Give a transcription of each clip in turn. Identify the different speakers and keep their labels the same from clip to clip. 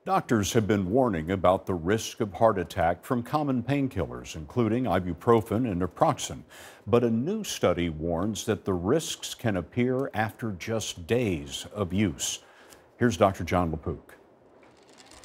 Speaker 1: Doctors have been warning about the risk of heart attack from common painkillers, including ibuprofen and naproxen. But a new study warns that the risks can appear after just days of use. Here's Dr. Jon LaPook.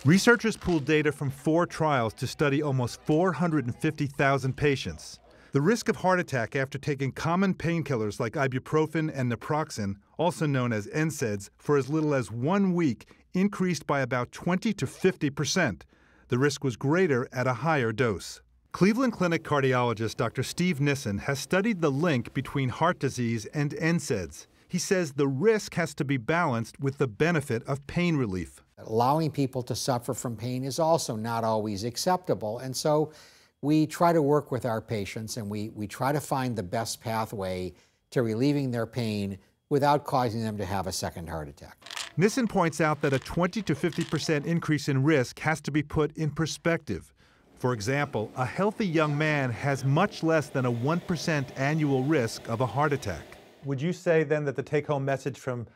Speaker 2: Researchers pooled data from 4 trials to study almost 450,000 patients. The risk of heart attack after taking common painkillers like ibuprofen and naproxen, also known as NSAIDs, for as little as 1 week increased by about 20 to 50%. The risk was greater at a higher dose. Cleveland Clinic cardiologist Dr. Steve Nissen has studied the link between heart disease and NSAIDs. He says the risk has to be balanced with the benefit of pain relief.
Speaker 3: Allowing people to suffer from pain is also not always acceptable, and so we try to work with our patients and we try to find the best pathway to relieving their pain without causing them to have a second heart attack.
Speaker 2: Nissen points out that a 20 to 50% increase in risk has to be put in perspective. For example, a healthy young man has much less than a 1% annual risk of a heart attack.
Speaker 4: Would you say then that the take-home message from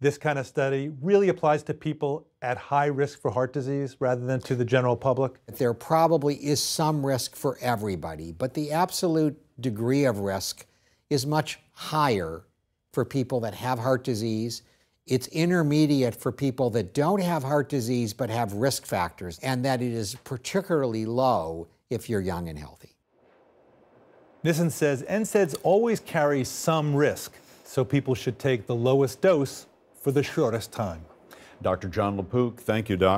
Speaker 4: this kind of study really applies to people at high risk for heart disease rather than to the general public?
Speaker 3: There probably is some risk for everybody, but the absolute degree of risk is much higher for people that have heart disease. It's intermediate for people that don't have heart disease but have risk factors, and that it is particularly low if you're young and healthy.
Speaker 4: Nissen says NSAIDs always carry some risk, so people should take the lowest dose for the shortest time.
Speaker 1: Dr. Jon LaPook, thank you, Doc.